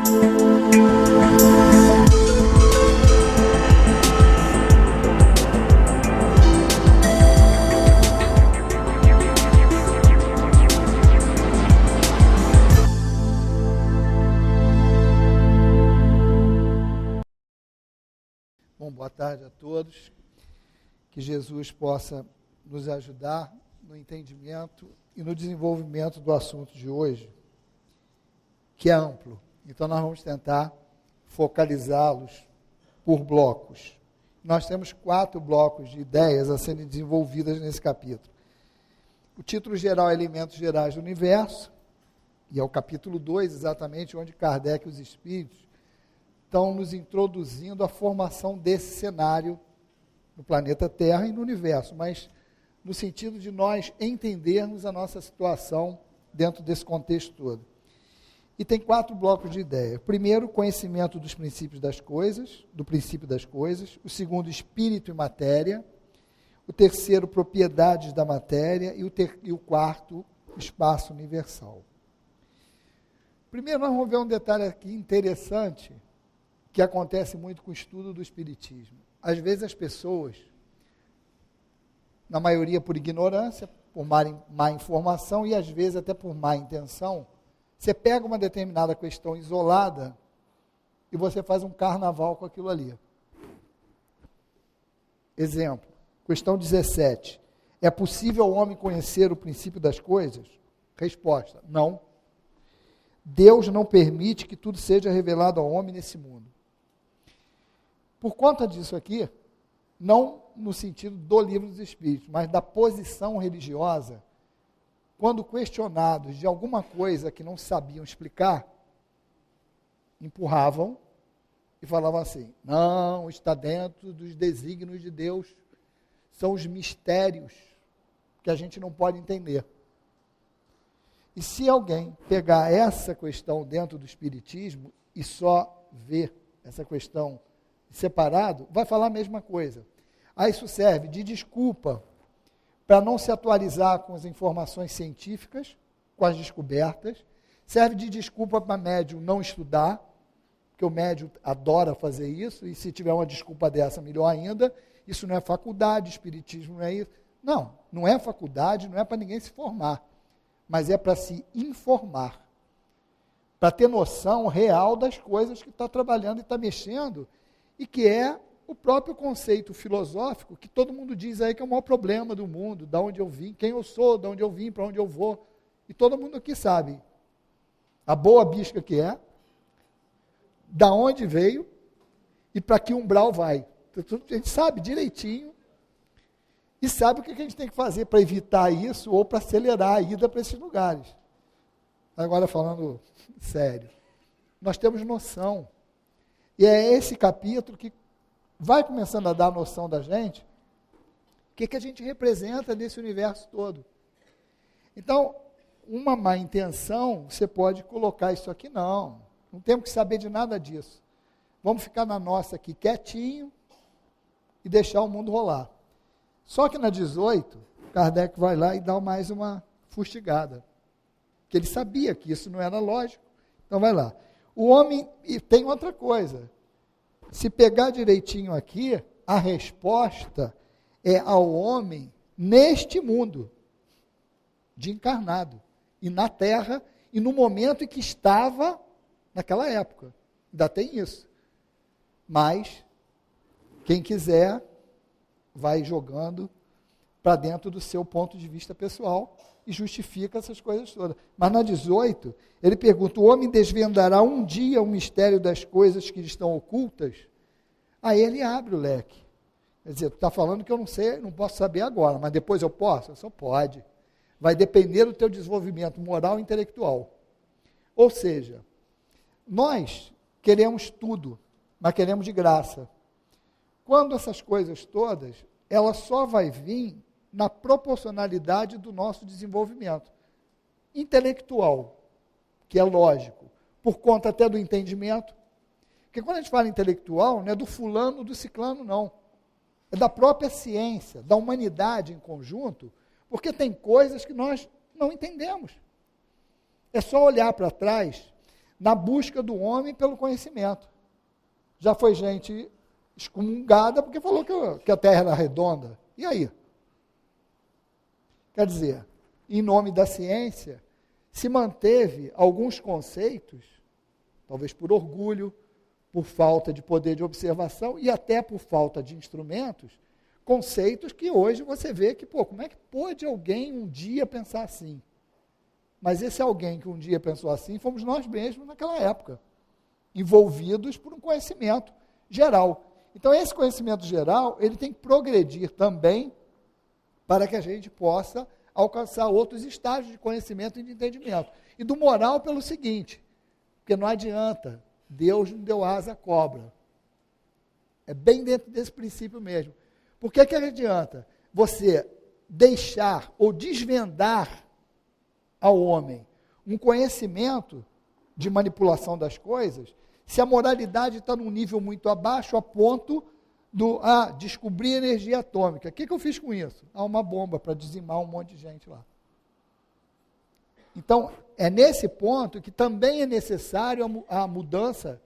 Boa tarde a todos, que Jesus possa nos ajudar no entendimento e no desenvolvimento do assunto de hoje, que é amplo. Então nós vamos tentar focalizá-los por blocos. Nós temos 4 blocos de ideias a serem desenvolvidas nesse capítulo. O título geral é Elementos Gerais do Universo, e é o capítulo 2, exatamente, onde Kardec e os Espíritos estão nos introduzindo a formação desse cenário no planeta Terra e no universo, mas no sentido de nós entendermos a nossa situação dentro desse contexto todo. E tem 4 blocos de ideia. Primeiro, conhecimento dos princípios das coisas, do princípio das coisas. O segundo, espírito e matéria. O terceiro, propriedades da matéria. E o quarto, espaço universal. Primeiro, nós vamos ver um detalhe aqui interessante, que acontece muito com o estudo do Espiritismo. Às vezes as pessoas, na maioria por ignorância, por má informação e às vezes até por má intenção, você pega uma determinada questão isolada e você faz um carnaval com aquilo ali. Exemplo, questão 17. É possível o homem conhecer o princípio das coisas? Resposta, não. Deus não permite que tudo seja revelado ao homem nesse mundo. Por conta disso aqui, não no sentido do Livro dos Espíritos, mas da posição religiosa, quando questionados de alguma coisa que não sabiam explicar, empurravam e falavam assim, não, está dentro dos desígnios de Deus, são os mistérios que a gente não pode entender. E se alguém pegar essa questão dentro do Espiritismo e só ver essa questão separado, vai falar a mesma coisa. Aí isso serve de desculpa para não se atualizar com as informações científicas, com as descobertas, serve de desculpa para médium não estudar, porque o médium adora fazer isso, e se tiver uma desculpa dessa, melhor ainda, isso não é faculdade, espiritismo não é isso. Não, não é faculdade, não é para ninguém se formar, mas é para se informar, para ter noção real das coisas que está trabalhando e está mexendo, e que é o próprio conceito filosófico que todo mundo diz aí que é o maior problema do mundo, de onde eu vim, quem eu sou, de onde eu vim, para onde eu vou. E todo mundo aqui sabe a boa bisca que é, da onde veio e para que umbral vai. A gente sabe direitinho e sabe o que a gente tem que fazer para evitar isso ou para acelerar a ida para esses lugares. Agora falando sério, nós temos noção. E é esse capítulo que vai começando a dar noção da gente, o que a gente representa nesse universo todo. Então, uma má intenção, você pode colocar isso aqui, não temos que saber de nada disso. Vamos ficar na nossa aqui quietinho e deixar o mundo rolar. Só que na 18, Kardec vai lá e dá mais uma fustigada, que ele sabia que isso não era lógico. Então vai lá. O homem, e tem outra coisa, se pegar direitinho aqui, a resposta é ao homem neste mundo, de encarnado, e na Terra, e no momento em que estava naquela época. Ainda tem isso. Mas, quem quiser, vai jogando para dentro do seu ponto de vista pessoal e justifica essas coisas todas. Mas na 18, ele pergunta, o homem desvendará um dia o mistério das coisas que estão ocultas? Aí ele abre o leque. Quer dizer, tu está falando que eu não sei, não posso saber agora, mas depois eu posso? Eu só pode. Vai depender do teu desenvolvimento moral e intelectual. Ou seja, nós queremos tudo, mas queremos de graça. Quando essas coisas todas, ela só vai vir na proporcionalidade do nosso desenvolvimento intelectual, que é lógico, por conta até do entendimento. Porque quando a gente fala intelectual, não é do fulano, do ciclano, não. É da própria ciência, da humanidade em conjunto, porque tem coisas que nós não entendemos. É só olhar para trás. na busca do homem pelo conhecimento. Já foi gente excomungada porque falou que a Terra era redonda. E aí? Quer dizer, em nome da ciência, se manteve alguns conceitos, talvez por orgulho, por falta de poder de observação e até por falta de instrumentos, conceitos que hoje você vê que, como é que pode alguém um dia pensar assim? Mas esse alguém que um dia pensou assim, fomos nós mesmos naquela época, envolvidos por um conhecimento geral. Então, esse conhecimento geral, ele tem que progredir também para que a gente possa alcançar outros estágios de conhecimento e de entendimento. E do moral pelo seguinte, porque não adianta, Deus não deu asa à cobra. É bem dentro desse princípio mesmo. Por que adianta você deixar ou desvendar ao homem um conhecimento de manipulação das coisas, se a moralidade está num nível muito abaixo, a ponto descobrir energia atômica. O que eu fiz com isso? Uma bomba para dizimar um monte de gente lá. Então, é nesse ponto que também é necessário a mudança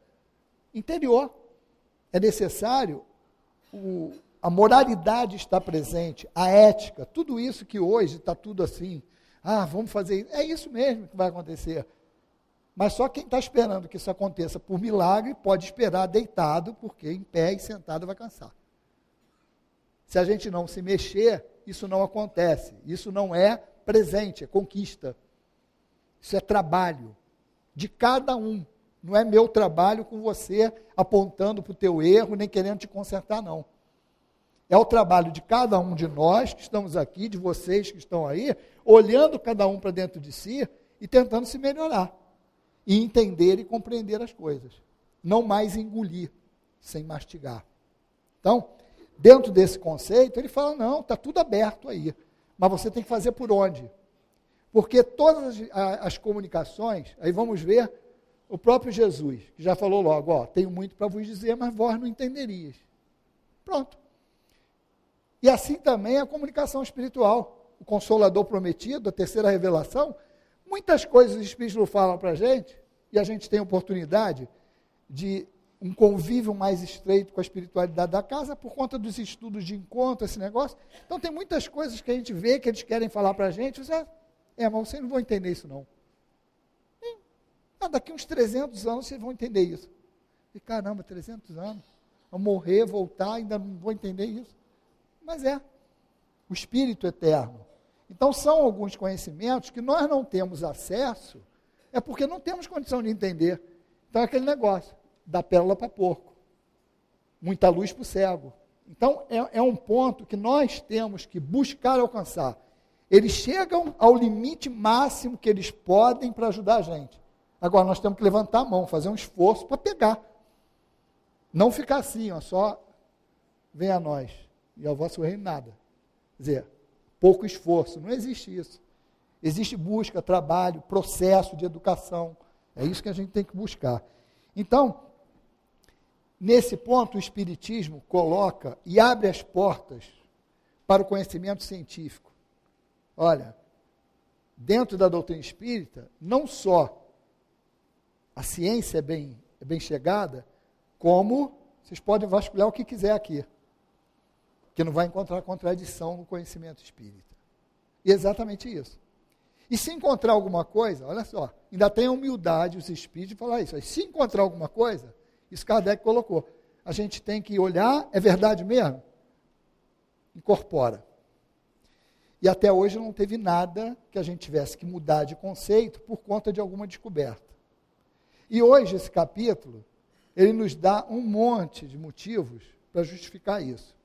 interior. É necessário a moralidade estar presente, a ética, tudo isso que hoje está tudo assim, vamos fazer isso. É isso mesmo que vai acontecer. Mas só quem está esperando que isso aconteça por milagre pode esperar deitado, porque em pé e sentado vai cansar. Se a gente não se mexer, isso não acontece. Isso não é presente, é conquista. Isso é trabalho de cada um. Não é meu trabalho com você apontando para o teu erro, nem querendo te consertar, não. É o trabalho de cada um de nós que estamos aqui, de vocês que estão aí, olhando cada um para dentro de si e tentando se melhorar. E entender e compreender as coisas. Não mais engolir, sem mastigar. Então, dentro desse conceito, ele fala, não, está tudo aberto aí. Mas você tem que fazer por onde? Porque todas as comunicações, aí vamos ver o próprio Jesus, que já falou logo, tenho muito para vos dizer, mas vós não entenderias. Pronto. E assim também a comunicação espiritual. O Consolador prometido, a terceira revelação, muitas coisas os Espíritos falam para a gente, e a gente tem oportunidade de um convívio mais estreito com a espiritualidade da casa, por conta dos estudos de encontro, esse negócio. Então, tem muitas coisas que a gente vê, que eles querem falar para a gente, mas vocês não vão entender isso, não. Daqui uns 300 anos vocês vão entender isso. E caramba, 300 anos, vou morrer, voltar, ainda não vou entender isso. Mas o Espírito eterno. Então, são alguns conhecimentos que nós não temos acesso, é porque não temos condição de entender. Então, é aquele negócio, da pérola para porco. Muita luz para o cego. Então, é um ponto que nós temos que buscar alcançar. Eles chegam ao limite máximo que eles podem para ajudar a gente. Agora, nós temos que levantar a mão, fazer um esforço para pegar. Não ficar assim, só vem a nós. E ao vosso reino nada. Quer dizer, pouco esforço. Não existe isso. Existe busca, trabalho, processo de educação. É isso que a gente tem que buscar. Então, nesse ponto, o Espiritismo coloca e abre as portas para o conhecimento científico. Olha, dentro da doutrina espírita, não só a ciência é bem chegada, como vocês podem vasculhar o que quiser aqui, que não vai encontrar contradição no conhecimento espírita. E é exatamente isso. E se encontrar alguma coisa, olha só, ainda tem a humildade os espíritos de falar isso. Se encontrar alguma coisa, isso Kardec colocou, a gente tem que olhar, é verdade mesmo? Incorpora. E até hoje não teve nada que a gente tivesse que mudar de conceito por conta de alguma descoberta. E hoje esse capítulo, ele nos dá um monte de motivos para justificar isso.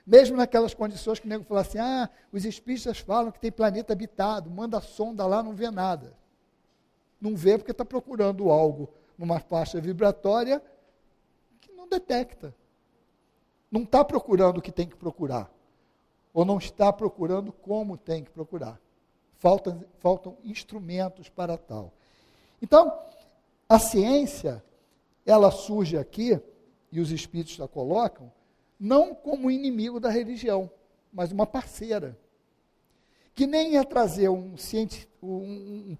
Mesmo naquelas condições que o nego fala assim, os espíritas falam que tem planeta habitado, manda a sonda lá, não vê nada. Não vê porque está procurando algo numa faixa vibratória que não detecta. Não está procurando o que tem que procurar. Ou não está procurando como tem que procurar. Faltam instrumentos para tal. Então, a ciência, ela surge aqui, e os espíritos a colocam, não como inimigo da religião, mas uma parceira, que nem ia trazer um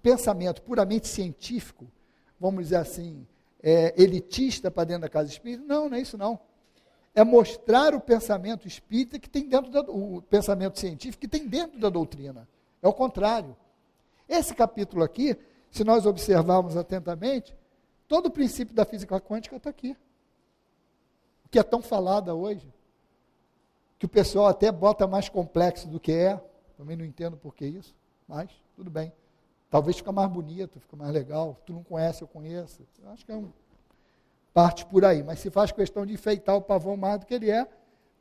pensamento puramente científico, vamos dizer assim, elitista para dentro da casa espírita. Não, não é isso não. É mostrar o pensamento espírita que tem dentro o pensamento científico que tem dentro da doutrina. É o contrário. Esse capítulo aqui, se nós observarmos atentamente, todo o princípio da física quântica está aqui. O que é tão falada hoje, que o pessoal até bota mais complexo do que é, também não entendo por que isso, mas tudo bem. Talvez fica mais bonito, fica mais legal, tu não conhece, eu conheço. Eu acho que é parte por aí, mas se faz questão de enfeitar o pavão mais do que ele é,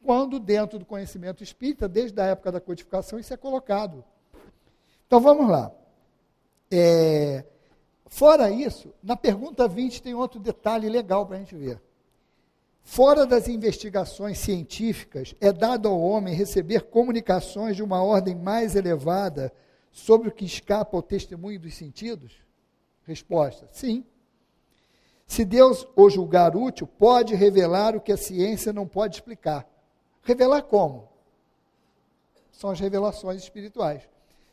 quando dentro do conhecimento espírita, desde a época da codificação, isso é colocado. Então vamos lá. Fora isso, na pergunta 20 tem outro detalhe legal para a gente ver. Fora das investigações científicas, é dado ao homem receber comunicações de uma ordem mais elevada sobre o que escapa ao testemunho dos sentidos? Resposta: sim. Se Deus o julgar útil, pode revelar o que a ciência não pode explicar. Revelar como? São as revelações espirituais.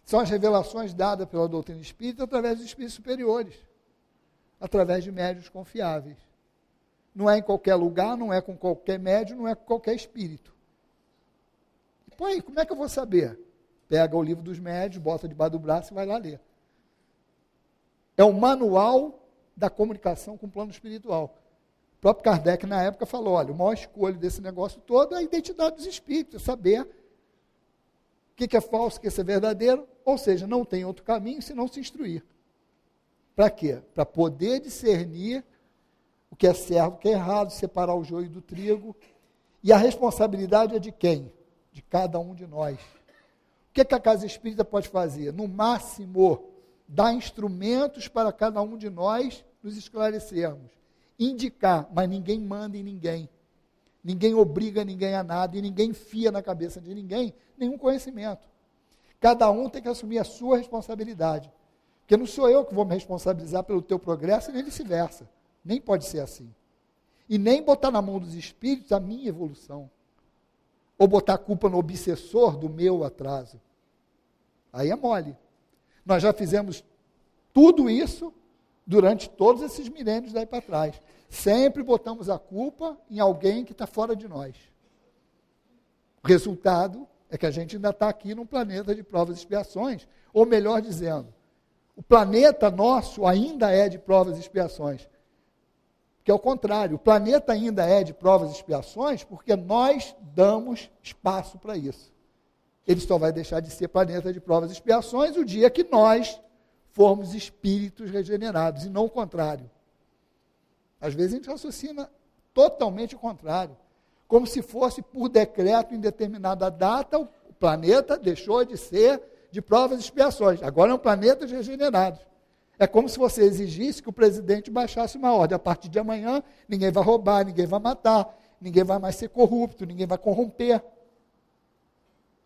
São as revelações dadas pela doutrina espírita através dos espíritos superiores, através de médiuns confiáveis. Não é em qualquer lugar, não é com qualquer médium, não é com qualquer espírito. E, pô, aí, como é que eu vou saber? Pega o livro dos médiuns, bota debaixo do braço e vai lá ler. É o manual da comunicação com o plano espiritual. O próprio Kardec, na época, falou, olha, o maior escolho desse negócio todo é a identidade dos espíritos, é saber o que é falso, o que é verdadeiro, ou seja, não tem outro caminho senão se instruir. Para quê? Para poder discernir o que é certo, o que é errado, separar o joio do trigo. E a responsabilidade é de quem? De cada um de nós. O que a casa espírita pode fazer? No máximo, dar instrumentos para cada um de nós nos esclarecermos. Indicar, mas ninguém manda em ninguém. Ninguém obriga ninguém a nada e ninguém enfia na cabeça de ninguém nenhum conhecimento. Cada um tem que assumir a sua responsabilidade. Porque não sou eu que vou me responsabilizar pelo teu progresso, nem vice-versa. Nem pode ser assim. E nem botar na mão dos espíritos a minha evolução. Ou botar a culpa no obsessor do meu atraso. Aí é mole. Nós já fizemos tudo isso durante todos esses milênios daí para trás. Sempre botamos a culpa em alguém que está fora de nós. O resultado é que a gente ainda está aqui num planeta de provas e expiações, ou melhor dizendo, o planeta nosso ainda é de provas e expiações. Que é o contrário, o planeta ainda é de provas e expiações porque nós damos espaço para isso. Ele só vai deixar de ser planeta de provas e expiações o dia que nós formos espíritos regenerados, e não o contrário. Às vezes a gente raciocina totalmente o contrário, como se fosse por decreto em determinada data, o planeta deixou de ser de provas e expiações, agora é um planeta de regenerados. É como se você exigisse que o presidente baixasse uma ordem, a partir de amanhã ninguém vai roubar, ninguém vai matar, ninguém vai mais ser corrupto, ninguém vai corromper.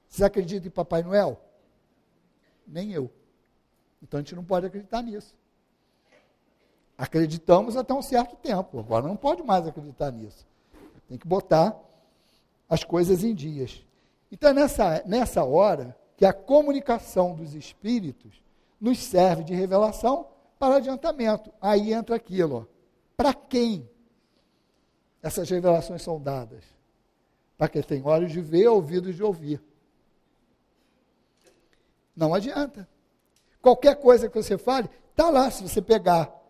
Vocês acreditam em Papai Noel? Nem eu. Então a gente não pode acreditar nisso. Acreditamos até um certo tempo, agora não pode mais acreditar nisso. Tem que botar as coisas em dias. Então é nessa hora que a comunicação dos espíritos nos serve de revelação para adiantamento. Aí entra aquilo, para quem essas revelações são dadas? Para quem tem olhos de ver, ouvidos de ouvir. Não adianta. Qualquer coisa que você fale, está lá, se você pegar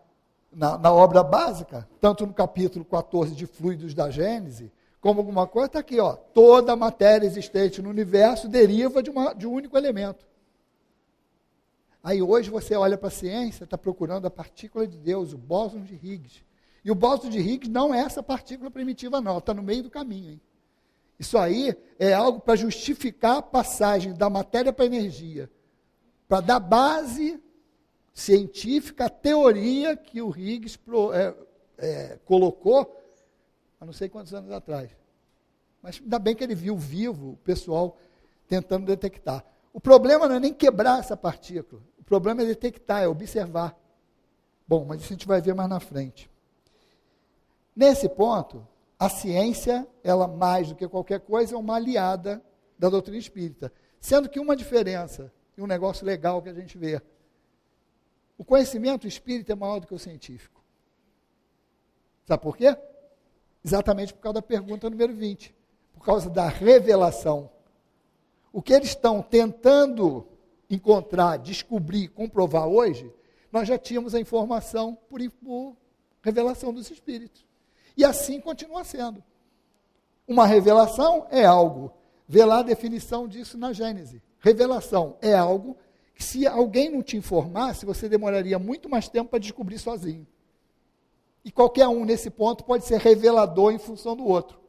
na obra básica, tanto no capítulo 14 de Fluidos da Gênese, como alguma coisa, está aqui, ó, toda a matéria existente no universo deriva de um único elemento. Aí hoje você olha para a ciência, está procurando a partícula de Deus, o bóson de Higgs. E o bóson de Higgs não é essa partícula primitiva não, está no meio do caminho. Hein? Isso aí é algo para justificar a passagem da matéria para a energia, para dar base científica à teoria que o Higgs colocou há não sei quantos anos atrás. Mas ainda bem que ele viu vivo o pessoal tentando detectar. O problema não é nem quebrar essa partícula, o problema é detectar, é observar. Bom, mas isso a gente vai ver mais na frente. Nesse ponto, a ciência, ela mais do que qualquer coisa, é uma aliada da doutrina espírita. Sendo que uma diferença, e um negócio legal que a gente vê, o conhecimento espírita é maior do que o científico. Sabe por quê? Exatamente por causa da pergunta número 20. Por causa da revelação. O que eles estão tentando encontrar, descobrir, comprovar hoje, nós já tínhamos a informação por revelação dos Espíritos. E assim continua sendo. Uma revelação é algo. Vê lá a definição disso na Gênesis. Revelação é algo que, se alguém não te informasse, você demoraria muito mais tempo para descobrir sozinho. E qualquer um nesse ponto pode ser revelador em função do outro.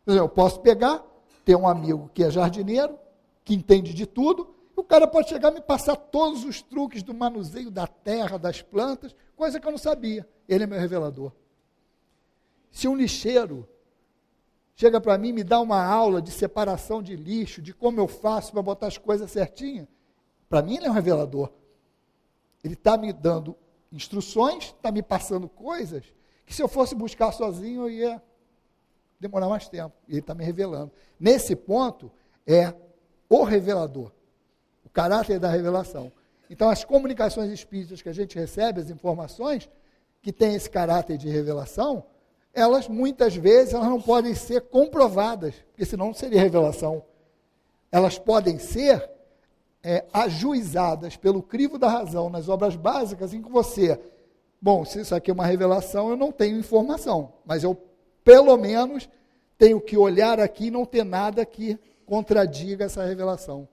Eu posso pegar, ter um amigo que é jardineiro, que entende de tudo, e o cara pode chegar e me passar todos os truques do manuseio da terra, das plantas, coisa que eu não sabia. Ele é meu revelador. Se um lixeiro chega para mim e me dá uma aula de separação de lixo, de como eu faço para botar as coisas certinhas, para mim ele é um revelador. Ele está me dando instruções, está me passando coisas que, se eu fosse buscar sozinho, eu ia demorar mais tempo. E ele está me revelando. Nesse ponto, é o revelador. O caráter da revelação. Então, as comunicações espíritas que a gente recebe, as informações que têm esse caráter de revelação, elas, muitas vezes, elas não podem ser comprovadas, porque senão não seria revelação. Elas podem ser ajuizadas pelo crivo da razão nas obras básicas, em que você, bom, se isso aqui é uma revelação, eu não tenho informação, mas eu, pelo menos, tenho que olhar aqui e não ter nada que contradiga essa revelação.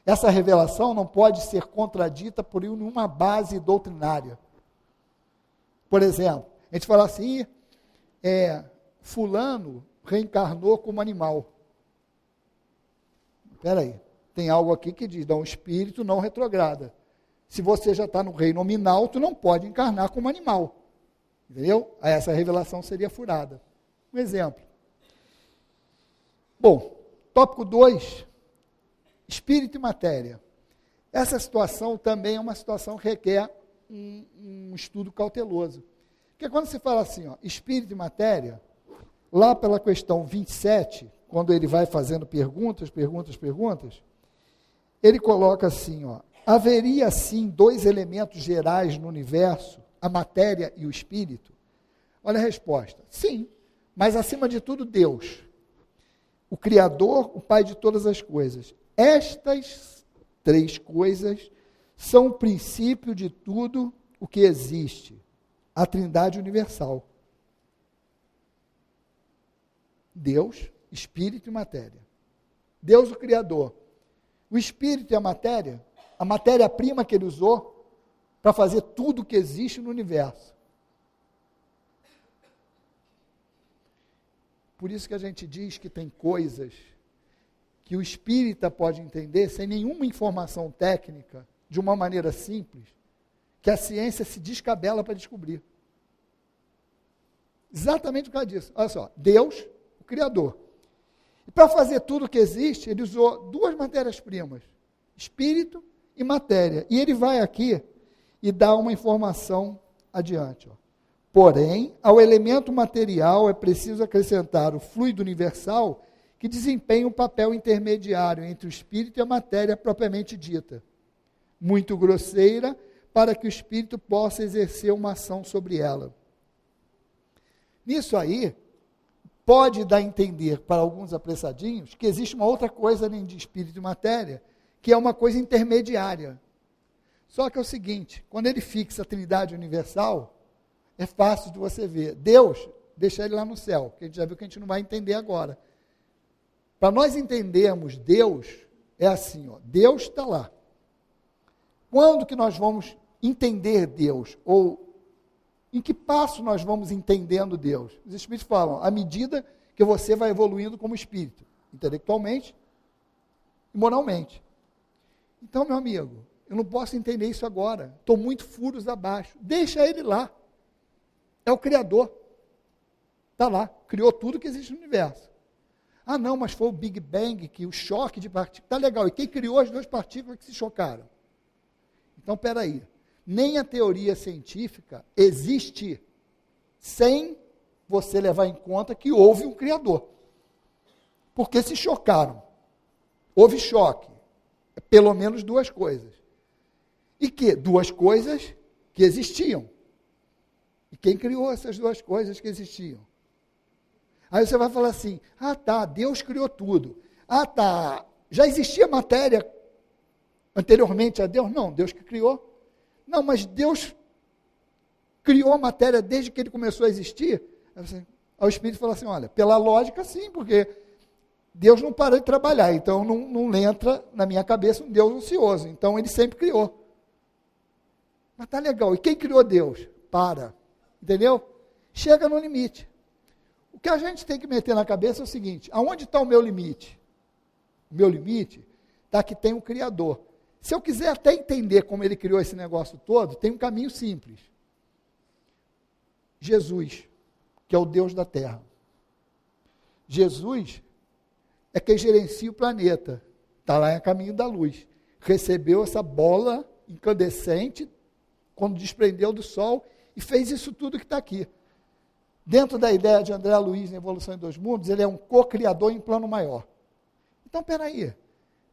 Essa revelação não pode ser contradita por nenhuma base doutrinária. Por exemplo, a gente fala assim, fulano reencarnou como animal. Espera aí. Tem algo aqui que diz, um espírito não retrograda. Se você já está no reino nominal, tu não pode encarnar como animal. Entendeu? Aí essa revelação seria furada. Um exemplo. Bom, tópico 2, espírito e matéria. Essa situação também é uma situação que requer um estudo cauteloso. Porque quando se fala assim, espírito e matéria, lá pela questão 27, quando ele vai fazendo perguntas, ele coloca assim, haveria assim dois elementos gerais no universo, a matéria e o espírito? Olha a resposta. Sim, mas acima de tudo Deus, o Criador, o Pai de todas as coisas. Estas três coisas são o princípio de tudo o que existe, a Trindade universal. Deus, espírito e matéria. Deus, o Criador. O espírito e a matéria-prima que ele usou para fazer tudo o que existe no universo. Por isso que a gente diz que tem coisas que o espírita pode entender sem nenhuma informação técnica, de uma maneira simples, que a ciência se descabela para descobrir. Exatamente por causa disso. Olha só, Deus, o Criador. E para fazer tudo o que existe, ele usou duas matérias-primas, espírito e matéria. E ele vai aqui e dá uma informação adiante. Porém, ao elemento material é preciso acrescentar o fluido universal que desempenha um papel intermediário entre o espírito e a matéria propriamente dita, muito grosseira, para que o espírito possa exercer uma ação sobre ela. Nisso aí, pode dar a entender para alguns apressadinhos que existe uma outra coisa além de espírito e matéria, que é uma coisa intermediária. Só que é o seguinte, quando ele fixa a Trindade universal, é fácil de você ver. Deus, deixa ele lá no céu, que a gente já viu que a gente não vai entender agora. Para nós entendermos Deus, é assim, Deus está lá. Quando que nós vamos entender Deus? Ou em que passo nós vamos entendendo Deus? Os Espíritos falam, à medida que você vai evoluindo como espírito, intelectualmente e moralmente. Então, meu amigo, eu não posso entender isso agora. Estou muito furos abaixo. Deixa ele lá. É o Criador. Está lá. Criou tudo que existe no universo. Ah, não, mas foi o Big Bang, que o choque de partículas. Está legal. E quem criou as duas partículas que se chocaram? Então, espera aí. Nem a teoria científica existe sem você levar em conta que houve um Criador. Porque se chocaram. Houve choque. Pelo menos duas coisas. E que? Duas coisas que existiam. E quem criou essas duas coisas que existiam? Aí você vai falar assim, Deus criou tudo. Já existia matéria anteriormente a Deus? Não, Deus que criou. Não, mas Deus criou a matéria desde que ele começou a existir? Aí o Espírito fala assim, olha, pela lógica sim, porque Deus não parou de trabalhar, então não entra na minha cabeça um Deus ocioso, então ele sempre criou. Mas tá legal, e quem criou Deus? Entendeu? Chega no limite. O que a gente tem que meter na cabeça é o seguinte, aonde está o meu limite? O meu limite está que tem um Criador. Se eu quiser até entender como ele criou esse negócio todo, tem um caminho simples. Jesus, que é o Deus da Terra. Jesus é quem gerencia o planeta. Está lá em caminho da luz. Recebeu essa bola incandescente, quando desprendeu do Sol, e fez isso tudo que está aqui. Dentro da ideia de André Luiz, na Evolução em Dois Mundos, ele é um co-criador em plano maior. Então, peraí,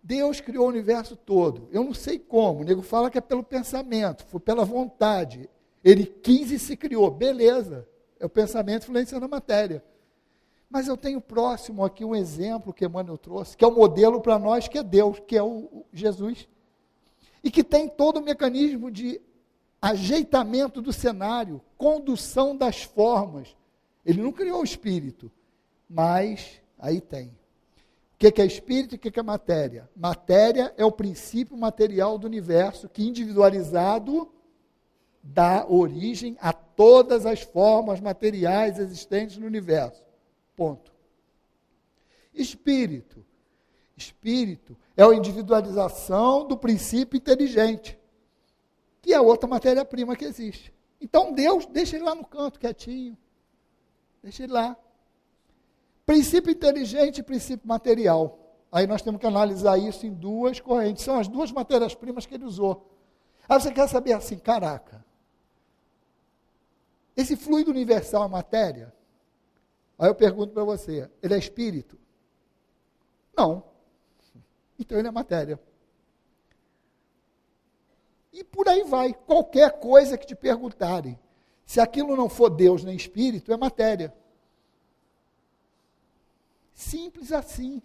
Deus criou o universo todo. Eu não sei como, o nego fala que é pelo pensamento, foi pela vontade. Ele quis e se criou, beleza, é o pensamento influenciando a matéria. Mas eu tenho próximo aqui um exemplo que Emmanuel trouxe, que é o modelo para nós, que é Deus, que é o Jesus, e que tem todo o mecanismo de ajeitamento do cenário, condução das formas. Ele não criou o espírito, mas aí tem. O que é espírito e o que é matéria? Matéria é o princípio material do universo que, individualizado, dá origem a todas as formas materiais existentes no universo. Ponto. Espírito. Espírito é a individualização do princípio inteligente, que é a outra matéria-prima que existe. Então Deus, deixa ele lá no canto, quietinho. Deixa ele lá. Princípio inteligente e princípio material. Aí nós temos que analisar isso em duas correntes. São as duas matérias-primas que ele usou. Aí você quer saber assim, caraca, esse fluido universal é matéria? Aí eu pergunto para você, ele é espírito? Não. Então ele é matéria. E por aí vai. Qualquer coisa que te perguntarem, se aquilo não for Deus nem espírito, é matéria. Simples assim.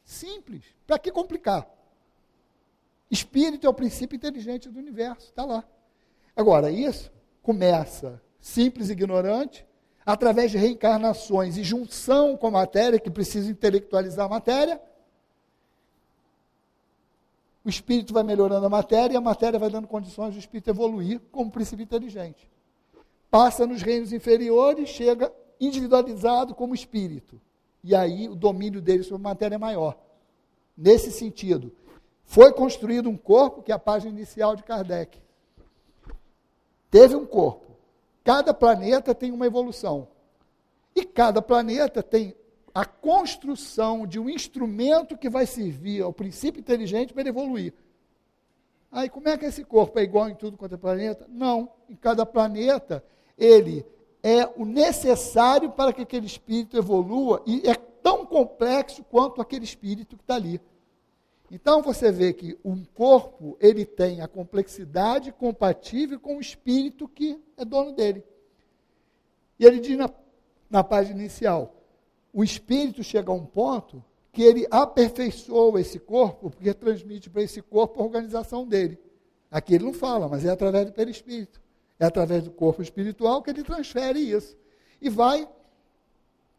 Simples. Para que complicar? Espírito é o princípio inteligente do universo. Está lá. Agora, isso começa simples e ignorante, através de reencarnações e junção com a matéria, que precisa intelectualizar a matéria. O espírito vai melhorando a matéria vai dando condições do espírito evoluir como princípio inteligente. Passa nos reinos inferiores, chega individualizado como espírito. E aí o domínio dele sobre a matéria é maior. Nesse sentido, foi construído um corpo, que é a página inicial de Kardec. Teve um corpo. Cada planeta tem uma evolução. E cada planeta tem a construção de um instrumento que vai servir ao princípio inteligente para ele evoluir. Aí, como é que esse corpo é igual em tudo quanto é planeta? Não. Em cada planeta, ele é o necessário para que aquele espírito evolua e é tão complexo quanto aquele espírito que está ali. Então, você vê que um corpo, ele tem a complexidade compatível com o espírito que é dono dele. E ele diz na página inicial, o espírito chega a um ponto que ele aperfeiçoa esse corpo, porque transmite para esse corpo a organização dele. Aqui ele não fala, mas é através do perispírito. É através do corpo espiritual que ele transfere isso. E vai,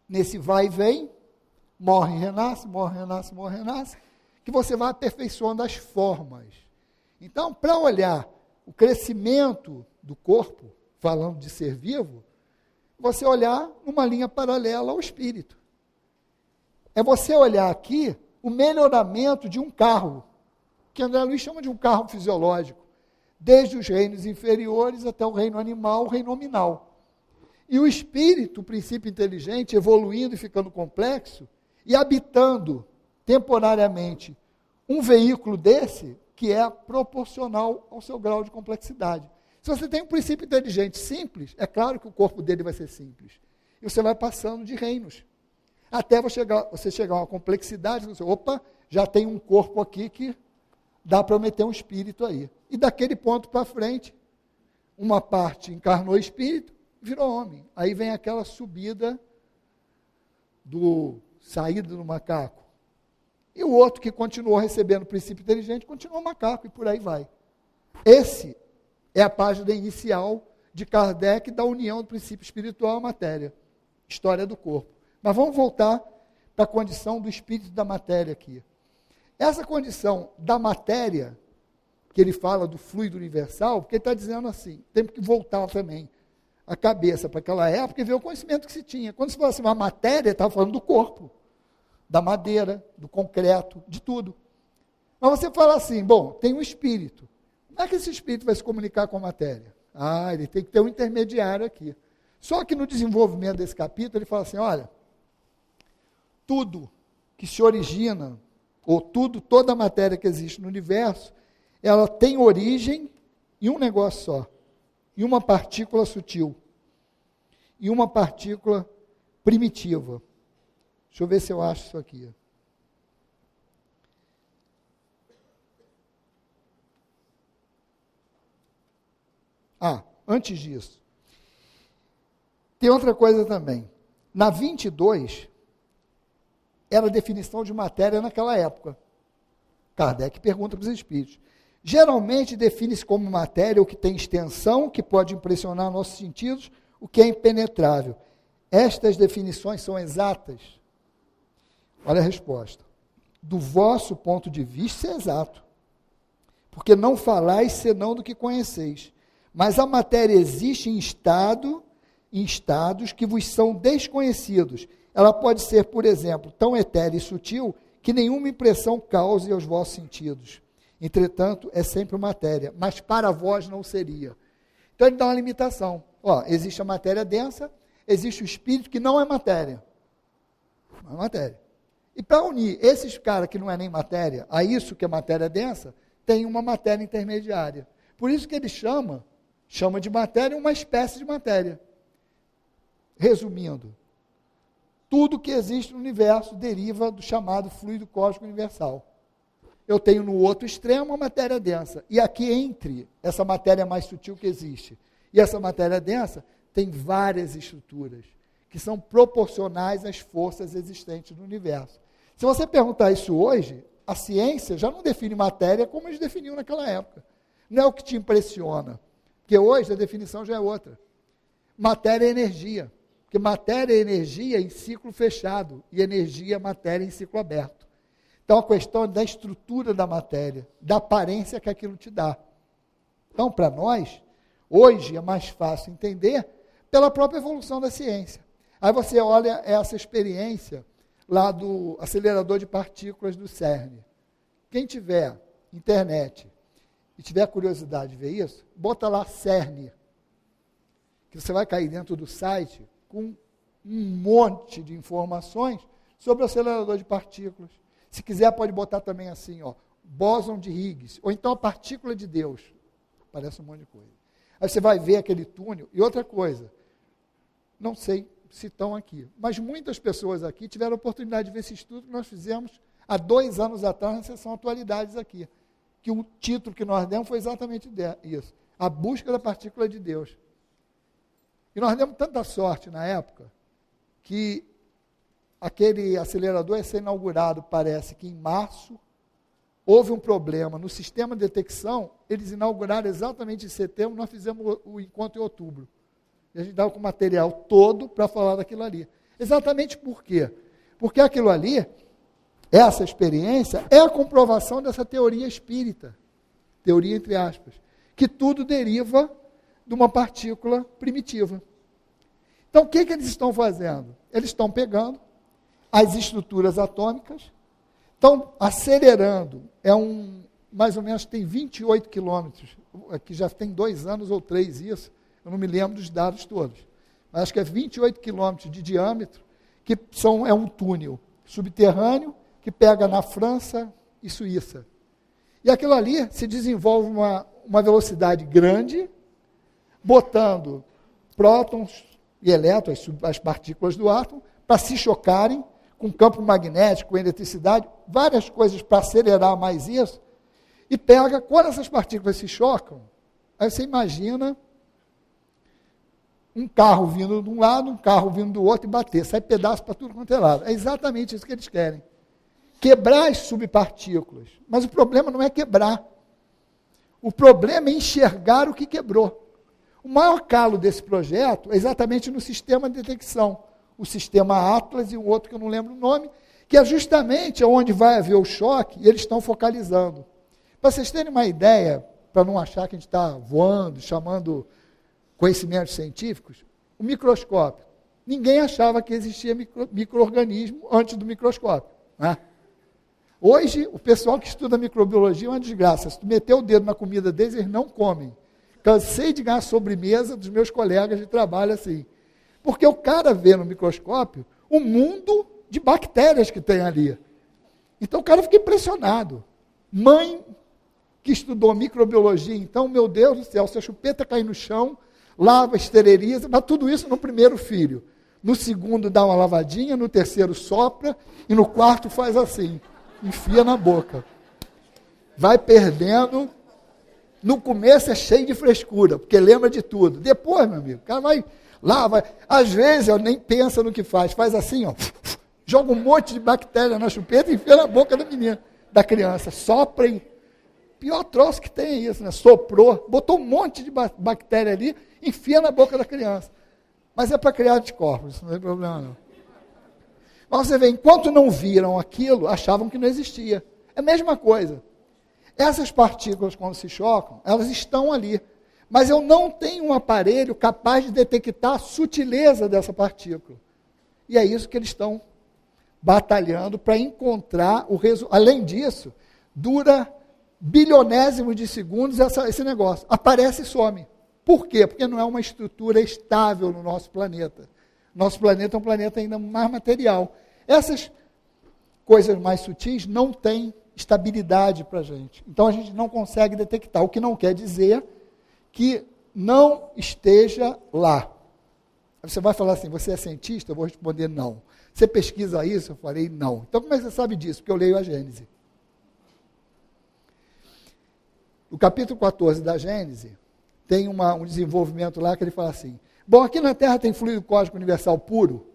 nesse vai e vem, morre e renasce, morre e renasce, morre e renasce, que você vai aperfeiçoando as formas. Então, para olhar o crescimento do corpo, falando de ser vivo, você olhar numa linha paralela ao espírito. É você olhar aqui o melhoramento de um carro, que André Luiz chama de um carro fisiológico, desde os reinos inferiores até o reino animal, o reino nominal. E o espírito, o princípio inteligente, evoluindo e ficando complexo, e habitando temporariamente um veículo desse, que é proporcional ao seu grau de complexidade. Se você tem um princípio inteligente simples, é claro que o corpo dele vai ser simples. E você vai passando de reinos. Até você chegar a uma complexidade, você, opa, já tem um corpo aqui que dá para eu meter um espírito aí. E daquele ponto para frente, uma parte encarnou espírito, virou homem. Aí vem aquela subida saída do macaco. E o outro que continuou recebendo o princípio inteligente, continuou macaco, e por aí vai. Esse é a página inicial de Kardec da união do princípio espiritual à matéria. História do corpo. Mas vamos voltar para a condição do espírito e da matéria aqui. Essa condição da matéria, que ele fala do fluido universal, porque ele está dizendo assim, temos que voltar também a cabeça para aquela época e ver o conhecimento que se tinha. Quando se fala assim, uma matéria, estava falando do corpo, da madeira, do concreto, de tudo. Mas você fala assim, bom, tem um espírito. Como é que esse espírito vai se comunicar com a matéria? Ele tem que ter um intermediário aqui. Só que no desenvolvimento desse capítulo, ele fala assim, olha, tudo que se origina, ou toda a matéria que existe no universo, ela tem origem em um negócio só, em uma partícula sutil, em uma partícula primitiva. Deixa eu ver se eu acho isso aqui. Antes disso, tem outra coisa também. Na 22, era a definição de matéria naquela época. Kardec pergunta para os espíritos. Geralmente define-se como matéria o que tem extensão, que pode impressionar nossos sentidos, o que é impenetrável. Estas definições são exatas? Olha a resposta. Do vosso ponto de vista, é exato. Porque não falais senão do que conheceis. Mas a matéria existe em estados que vos são desconhecidos. Ela pode ser, por exemplo, tão etérea e sutil que nenhuma impressão cause aos vossos sentidos. Entretanto, é sempre matéria, mas para vós não seria. Então ele dá uma limitação. Existe a matéria densa, existe o espírito que não é matéria. Não é matéria. E para unir esses caras que não é nem matéria, a isso que é matéria densa, tem uma matéria intermediária. Por isso que ele chama de matéria uma espécie de matéria. Resumindo, tudo que existe no universo deriva do chamado fluido cósmico universal. Eu tenho no outro extremo a matéria densa. E aqui entre essa matéria mais sutil que existe e essa matéria densa, tem várias estruturas que são proporcionais às forças existentes no universo. Se você perguntar isso hoje, a ciência já não define matéria como eles definiam naquela época. Não é o que te impressiona. Porque hoje a definição já é outra. Matéria é energia. Porque matéria é energia em ciclo fechado e energia é matéria em ciclo aberto. Então a questão é da estrutura da matéria, da aparência que aquilo te dá. Então, para nós, hoje é mais fácil entender pela própria evolução da ciência. Aí você olha essa experiência lá do acelerador de partículas do CERN. Quem tiver internet e tiver curiosidade de ver isso, bota lá CERN, que você vai cair dentro do site com um monte de informações sobre o acelerador de partículas. Se quiser, pode botar também assim, bóson de Higgs, ou então a partícula de Deus. Parece um monte de coisa. Aí você vai ver aquele túnel. E outra coisa, não sei se estão aqui, mas muitas pessoas aqui tiveram a oportunidade de ver esse estudo que nós fizemos há 2 anos atrás na sessão Atualidades aqui, que o título que nós demos foi exatamente isso, a busca da partícula de Deus. E nós demos tanta sorte na época, que aquele acelerador ia ser inaugurado, parece que em março, houve um problema no sistema de detecção, eles inauguraram exatamente em setembro, nós fizemos o encontro em outubro. E a gente dava com o material todo para falar daquilo ali. Exatamente por quê? Porque aquilo ali, essa experiência, é a comprovação dessa teoria espírita, teoria entre aspas, que tudo deriva de uma partícula primitiva. Então, o que eles estão fazendo? Eles estão pegando as estruturas atômicas, estão acelerando, mais ou menos tem 28 quilômetros, aqui já tem 2 anos ou 3 isso, eu não me lembro dos dados todos, mas acho que é 28 quilômetros de diâmetro, que é um túnel subterrâneo que pega na França e Suíça. E aquilo ali se desenvolve uma velocidade grande, botando prótons e elétrons, as partículas do átomo, para se chocarem com campo magnético, com eletricidade, várias coisas para acelerar mais isso, e pega, quando essas partículas se chocam, aí você imagina um carro vindo de um lado, um carro vindo do outro e bater. Sai pedaço para tudo quanto é lado. É exatamente isso que eles querem. Quebrar as subpartículas. Mas o problema não é quebrar. O problema é enxergar o que quebrou. O maior calo desse projeto é exatamente no sistema de detecção. O sistema Atlas e o outro que eu não lembro o nome, que é justamente onde vai haver o choque, e eles estão focalizando. Para vocês terem uma ideia, para não achar que a gente está voando, chamando conhecimentos científicos, o microscópio. Ninguém achava que existia micro-organismo antes do microscópio. Né? Hoje, o pessoal que estuda microbiologia é uma desgraça. Se tu meter o dedo na comida deles, eles não comem. Cansei de ganhar sobremesa dos meus colegas de trabalho assim. Porque o cara vê no microscópio o mundo de bactérias que tem ali. Então o cara fica impressionado. Mãe que estudou microbiologia, então, meu Deus do céu, se a chupeta cair no chão, lava, esteriliza, mas tudo isso no primeiro filho. No segundo dá uma lavadinha, no terceiro sopra, e no quarto faz assim, enfia na boca. Vai perdendo. No começo é cheio de frescura, porque lembra de tudo. Depois, meu amigo, o cara vai lá, vai. Às vezes, eu nem pensa no que faz assim, ó, joga um monte de bactéria na chupeta e enfia na boca da menina, da criança. Sopra e... Pior troço que tem é isso, né? Soprou, botou um monte de bactéria ali, enfia na boca da criança. Mas é para criar anticorpos, isso não tem problema não. Mas você vê, enquanto não viram aquilo, achavam que não existia. É a mesma coisa. Essas partículas, quando se chocam, elas estão ali. Mas eu não tenho um aparelho capaz de detectar a sutileza dessa partícula. E é isso que eles estão batalhando para encontrar o resultado. Além disso, dura bilionésimos de segundos esse negócio. Aparece e some. Por quê? Porque não é uma estrutura estável no nosso planeta. Nosso planeta é um planeta ainda mais material. Essas coisas mais sutis não têm estabilidade para a gente. Então a gente não consegue detectar, o que não quer dizer que não esteja lá. Você vai falar assim, você é cientista? Eu vou responder não. Você pesquisa isso? Eu falei não. Então como é que você sabe disso? Porque eu leio a Gênese. No capítulo 14 da Gênese, tem um desenvolvimento lá que ele fala assim, bom, aqui na Terra tem fluido cósmico universal puro?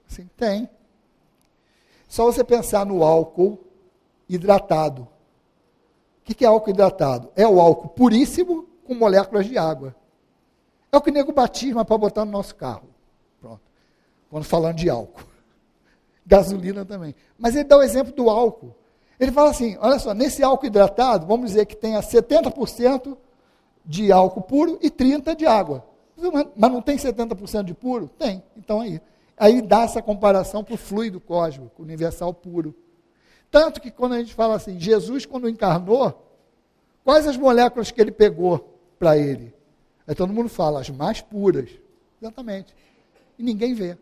Assim, tem. Só você pensar no álcool hidratado. O que é álcool hidratado? É o álcool puríssimo com moléculas de água. É o que o nego batisma para botar no nosso carro. Pronto. Quando falando de álcool. Gasolina também. Mas ele dá o exemplo do álcool. Ele fala assim, olha só, nesse álcool hidratado, vamos dizer que tenha 70% de álcool puro e 30% de água. Mas não tem 70% de puro? Tem. Então aí dá essa comparação para o fluido cósmico, universal puro. Tanto que quando a gente fala assim, Jesus quando encarnou, quais as moléculas que ele pegou para ele? Aí todo mundo fala, as mais puras. Exatamente. E ninguém vê.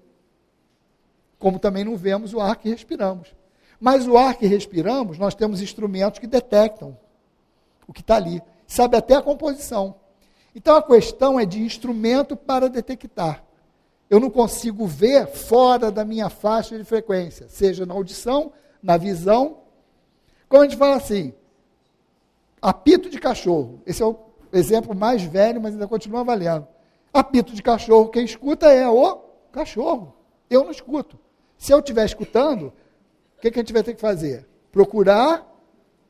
Como também não vemos o ar que respiramos. Mas o ar que respiramos, nós temos instrumentos que detectam o que está ali. Sabe até a composição. Então a questão é de instrumento para detectar. Eu não consigo ver fora da minha faixa de frequência, seja na audição, na visão. Como a gente fala assim, apito de cachorro. Esse é o exemplo mais velho, mas ainda continua valendo. Apito de cachorro, quem escuta é o cachorro. Eu não escuto. Se eu estiver escutando, o que a gente vai ter que fazer? Procurar,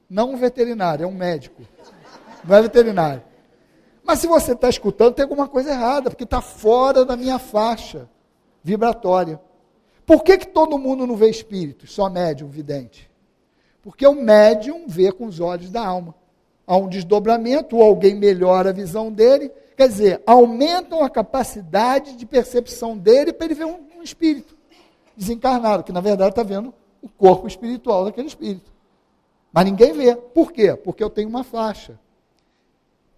não um veterinário, é um médico. Não é veterinário. Mas se você está escutando, tem alguma coisa errada, porque está fora da minha faixa vibratória. Por que todo mundo não vê espíritos, só médium, vidente? Porque o médium vê com os olhos da alma. Há um desdobramento, ou alguém melhora a visão dele, quer dizer, aumentam a capacidade de percepção dele para ele ver um espírito desencarnado, que na verdade está vendo o corpo espiritual daquele espírito. Mas ninguém vê. Por quê? Porque eu tenho uma faixa.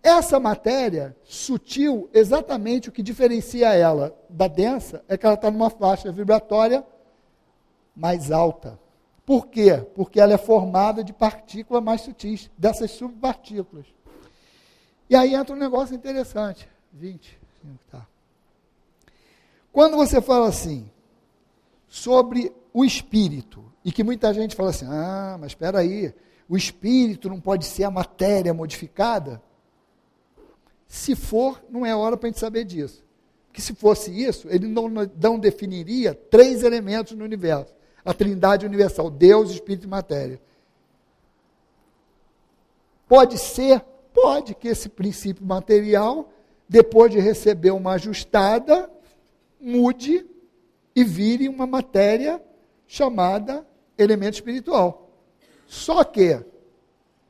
Essa matéria sutil, exatamente o que diferencia ela da densa, é que ela está numa faixa vibratória mais alta. Por quê? Porque ela é formada de partículas mais sutis, dessas subpartículas. E aí entra um negócio interessante. 20. Tá. Quando você fala assim, sobre o espírito, e que muita gente fala assim, mas espera aí, o espírito não pode ser a matéria modificada? Se for, não é hora para a gente saber disso. Porque se fosse isso, ele não definiria 3 elementos no universo. A trindade universal, Deus, Espírito e Matéria. Pode ser? Pode que esse princípio material, depois de receber uma ajustada, mude e vire uma matéria chamada elemento espiritual. Só que,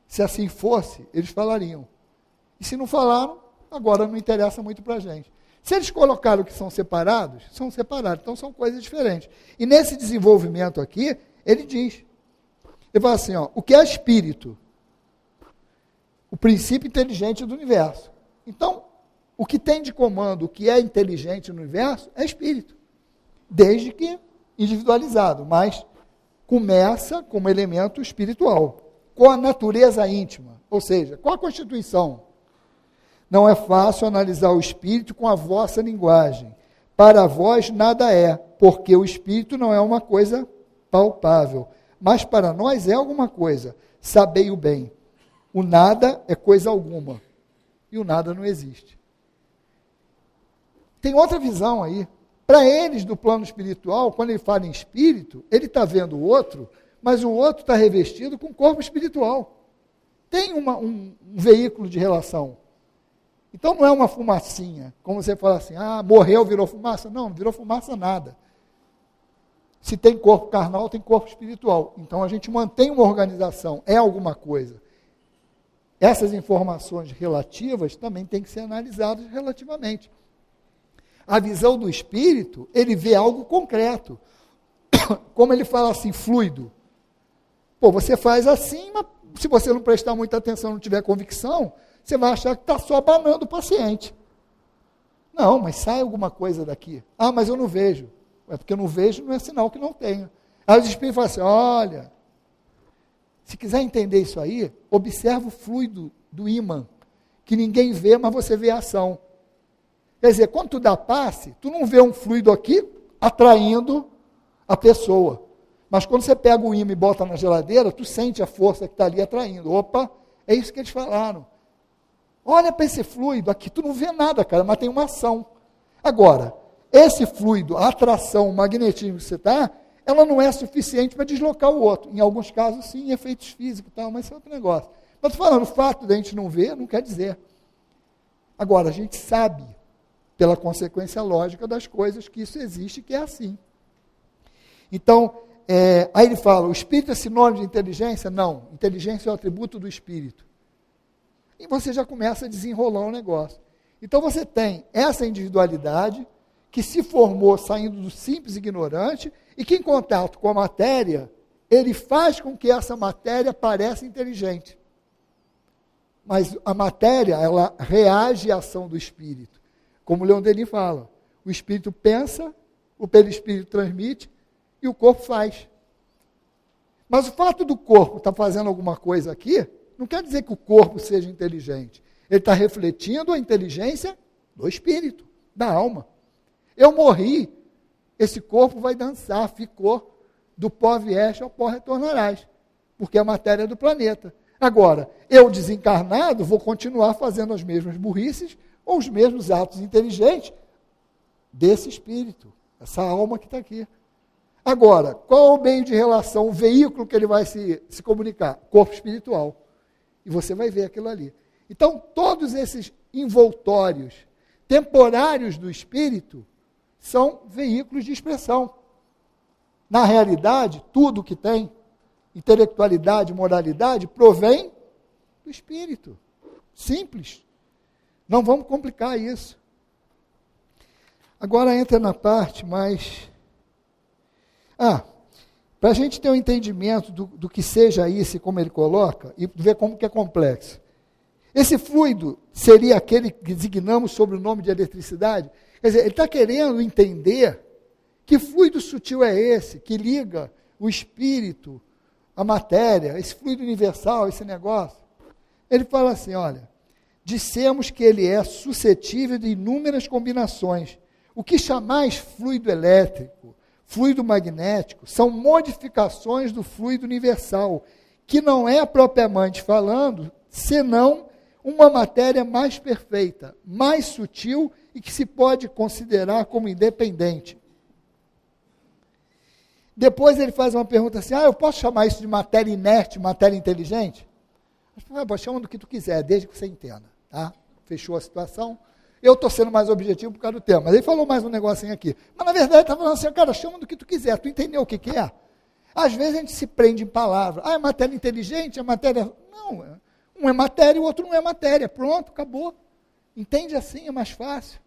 se assim fosse, eles falariam. E se não falaram, agora não interessa muito para a gente. Se eles colocaram que são separados, então são coisas diferentes. E nesse desenvolvimento aqui, ele diz, ele fala assim, ó, o que é espírito? O princípio inteligente do universo. Então, o que tem de comando, o que é inteligente no universo, é espírito. Desde que individualizado, mas começa como elemento espiritual, com a natureza íntima, ou seja, com a constituição. Não é fácil analisar o espírito com a vossa linguagem. Para vós nada é, porque o espírito não é uma coisa palpável, mas para nós é alguma coisa. Sabei o bem. O nada é coisa alguma, e o nada não existe. Tem outra visão aí. Para eles, do plano espiritual, quando ele fala em espírito, ele está vendo o outro, mas o outro está revestido com corpo espiritual. Tem um veículo de relação. Então não é uma fumacinha, como você fala assim, morreu, virou fumaça. Não, não virou fumaça nada. Se tem corpo carnal, tem corpo espiritual. Então a gente mantém uma organização, é alguma coisa. Essas informações relativas também têm que ser analisadas relativamente. A visão do espírito, ele vê algo concreto. Como ele fala assim, fluido. Pô, você faz assim, mas se você não prestar muita atenção, não tiver convicção, você vai achar que está só abanando o paciente. Não, mas sai alguma coisa daqui. Mas eu não vejo. É porque eu não vejo, não é sinal que não tenho. Aí o espírito fala assim, olha, se quiser entender isso aí, observa o fluido do ímã, que ninguém vê, mas você vê a ação. Quer dizer, quando tu dá passe, tu não vê um fluido aqui atraindo a pessoa. Mas quando você pega o ímã e bota na geladeira, tu sente a força que está ali atraindo. Opa, é isso que eles falaram. Olha para esse fluido aqui, tu não vê nada, cara, mas tem uma ação. Agora, esse fluido, a atração, o magnetismo que você está, ela não é suficiente para deslocar o outro. Em alguns casos, sim, efeitos físicos e tal, mas isso é outro negócio. Mas estou falando, o fato de a gente não ver, não quer dizer. Agora, a gente sabe, pela consequência lógica das coisas, que isso existe, que é assim. Então, aí ele fala, o espírito é sinônimo de inteligência? Não, inteligência é o atributo do espírito. E você já começa a desenrolar o negócio. Então você tem essa individualidade que se formou saindo do simples ignorante e que em contato com a matéria, ele faz com que essa matéria pareça inteligente. Mas a matéria, ela reage à ação do espírito. Como o Leon Denis fala, o espírito pensa, o perispírito transmite e o corpo faz. Mas o fato do corpo estar fazendo alguma coisa aqui, não quer dizer que o corpo seja inteligente. Ele está refletindo a inteligência do espírito, da alma. Eu morri, esse corpo vai dançar, ficou, do pó vieste ao pó retornarás, porque é a matéria do planeta. Agora, eu desencarnado, vou continuar fazendo as mesmas burrices, ou os mesmos atos inteligentes desse espírito, essa alma que está aqui. Agora, qual é o meio de relação, o veículo que ele vai se comunicar? Corpo espiritual. E você vai ver aquilo ali. Então, todos esses envoltórios temporários do espírito são veículos de expressão. Na realidade, tudo que tem intelectualidade, moralidade, provém do espírito. Simples. Não vamos complicar isso. Agora entra na parte mais... para a gente ter um entendimento do que seja isso e como ele coloca, e ver como que é complexo. Esse fluido seria aquele que designamos sob o nome de eletricidade? Quer dizer, ele está querendo entender que fluido sutil é esse, que liga o espírito, a matéria, esse fluido universal, esse negócio. Ele fala assim, olha, dissemos que ele é suscetível de inúmeras combinações. O que chamais fluido elétrico, fluido magnético, são modificações do fluido universal, que não é propriamente falando, senão uma matéria mais perfeita, mais sutil e que se pode considerar como independente. Depois ele faz uma pergunta assim, eu posso chamar isso de matéria inerte, matéria inteligente? Chama do que tu quiser, desde que você entenda. Tá? Fechou a situação. Eu estou sendo mais objetivo por causa do tema. Mas ele falou mais um negocinho aqui. Mas na verdade ele está falando assim, cara, chama do que tu quiser. Tu entendeu o que é? Às vezes a gente se prende em palavras. É matéria inteligente, é matéria... Não, um é matéria e o outro não é matéria. Pronto, acabou. Entende assim, é mais fácil.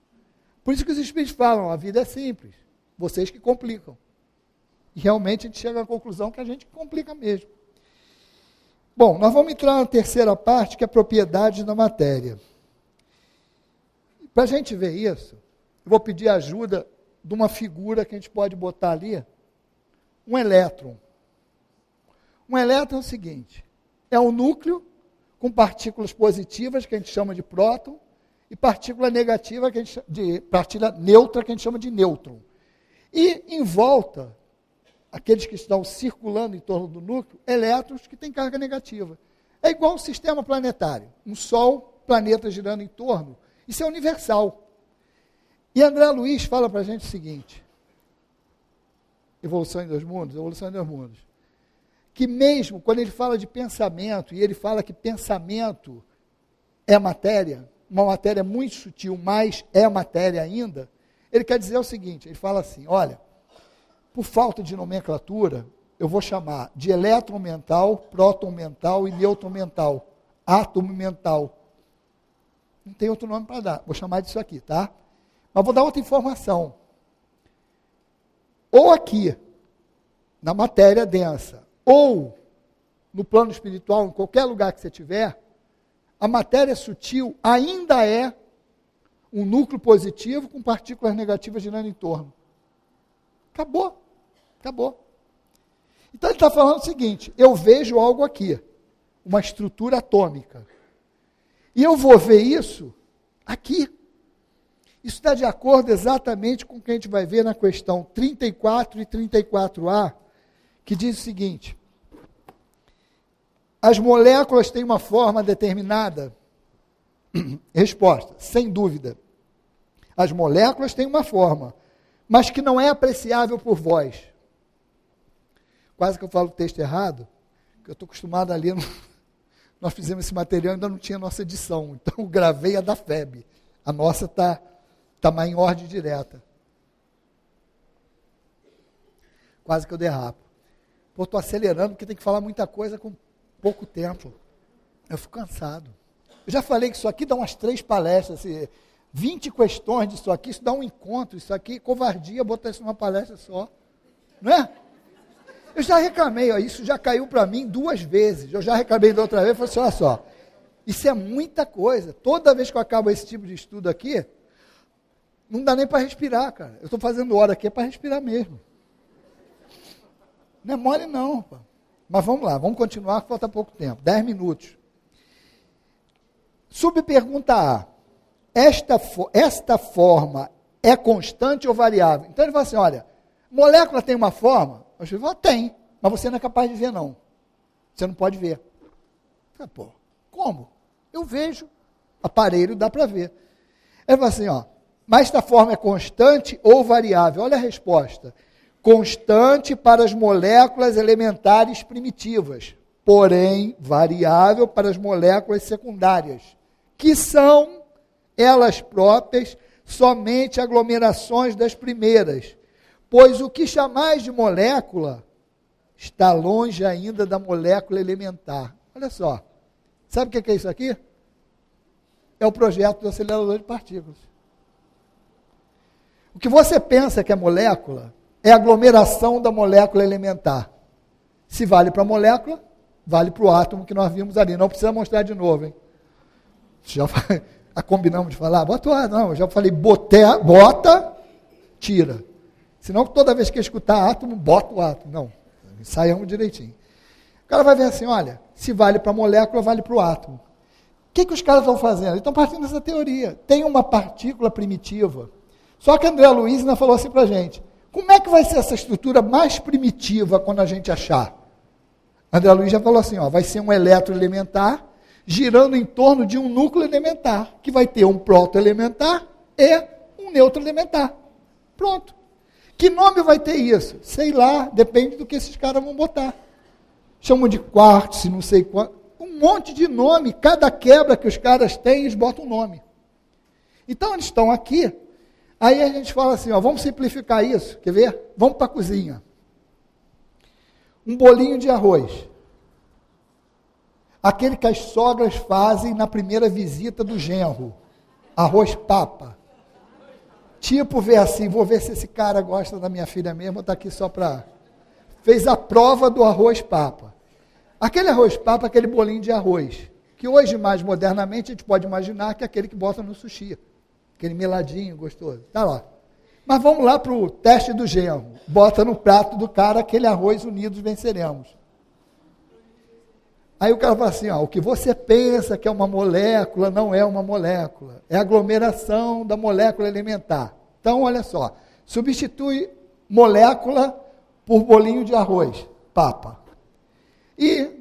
Por isso que os Espíritos falam, a vida é simples. Vocês que complicam. E realmente a gente chega à conclusão que a gente complica mesmo. Bom, nós vamos entrar na terceira parte, que é a propriedade da matéria. Para a gente ver isso, eu vou pedir a ajuda de uma figura que a gente pode botar ali, um elétron. Um elétron é o seguinte, é um núcleo com partículas positivas, que a gente chama de próton, e partícula negativa, partícula neutra, que a gente chama de nêutron. E em volta, aqueles que estão circulando em torno do núcleo, elétrons que têm carga negativa. É igual um sistema planetário, um Sol, planeta girando em torno. Isso é universal. E André Luiz fala para a gente o seguinte, evolução em dois mundos, que mesmo quando ele fala de pensamento, e ele fala que pensamento é matéria, uma matéria muito sutil, mas é matéria ainda, ele quer dizer o seguinte, ele fala assim, olha, por falta de nomenclatura, eu vou chamar de elétron mental, próton mental e nêutron mental, átomo mental. Não tem outro nome para dar, vou chamar disso aqui, tá? Mas vou dar outra informação. Ou aqui, na matéria densa, ou no plano espiritual, em qualquer lugar que você tiver, a matéria sutil ainda é um núcleo positivo com partículas negativas girando em torno. Acabou. Então ele está falando o seguinte, eu vejo algo aqui, uma estrutura atômica. E eu vou ver isso aqui. Isso está de acordo exatamente com o que a gente vai ver na questão 34 e 34A, que diz o seguinte, as moléculas têm uma forma determinada? Resposta, sem dúvida. As moléculas têm uma forma, mas que não é apreciável por vós. Quase que eu falo o texto errado, que eu estou acostumado a ler. Nós fizemos esse material, ainda não tinha nossa edição, então eu gravei a da FEB. A nossa está mais em ordem direta. Quase que eu derrapo. Pô, estou acelerando, porque tem que falar muita coisa com pouco tempo. Eu fico cansado. Eu já falei que isso aqui dá umas 3 palestras, assim, 20 questões disso aqui, isso dá um encontro, isso aqui, covardia, botar isso numa palestra só. Não é? Eu já reclamei, isso já caiu para mim 2 vezes. Eu já reclamei da outra vez e falei assim, olha só, isso é muita coisa. Toda vez que eu acabo esse tipo de estudo aqui, não dá nem para respirar, cara. Eu estou fazendo hora aqui, é para respirar mesmo. Não é mole não, pá. Mas vamos lá, vamos continuar, que falta pouco tempo, 10 minutos. Subpergunta A. Esta forma é constante ou variável? Então ele fala assim, olha, molécula tem uma forma? Eu falo, tem, mas você não é capaz de ver não. Você não pode ver. Pô, como? Eu vejo, aparelho dá para ver. Ele fala assim, mas esta forma é constante ou variável? Olha a resposta. Constante para as moléculas elementares primitivas, porém variável para as moléculas secundárias, que são elas próprias somente aglomerações das primeiras, pois o que chamais de molécula está longe ainda da molécula elementar. Olha só, sabe o que é isso aqui? É o projeto do acelerador de partículas. O que você pensa que é molécula é a aglomeração da molécula elementar. Se vale para a molécula, vale para o átomo que nós vimos ali. Não precisa mostrar de novo, hein? Já combinamos de falar, não, eu já falei, bota, tira. Senão toda vez que escutar átomo, bota o átomo. Não, ensaiamos direitinho. O cara vai ver assim, olha, se vale para a molécula, vale para o átomo. O que os caras estão fazendo? Eles estão partindo dessa teoria. Tem uma partícula primitiva. Só que André Luiz ainda falou assim para a gente, como é que vai ser essa estrutura mais primitiva quando a gente achar? André Luiz já falou assim, vai ser um elétron elementar girando em torno de um núcleo elementar, que vai ter um protoelementar e um neutro elementar. Pronto. Que nome vai ter isso? Sei lá, depende do que esses caras vão botar. Chamam de quartzo, não sei quanto. Um monte de nome, cada quebra que os caras têm, eles botam um nome. Então, eles estão aqui, aí a gente fala assim, ó, vamos simplificar isso, quer ver? Vamos para a cozinha. Um bolinho de arroz. Aquele que as sogras fazem na primeira visita do genro. Arroz papa. Tipo, ver assim, vou ver se esse cara gosta da minha filha mesmo, está aqui só para... Fez a prova do arroz papa. Aquele arroz papa, aquele bolinho de arroz, que hoje, mais modernamente, a gente pode imaginar que é aquele que bota no sushi. Aquele meladinho gostoso. Está lá. Mas vamos lá para o teste do genro. Bota no prato do cara aquele arroz, unidos venceremos. Aí o cara fala assim, ó, o que você pensa que é uma molécula, não é uma molécula. É a aglomeração da molécula elementar. Então, olha só. Substitui molécula por bolinho de arroz, papa. E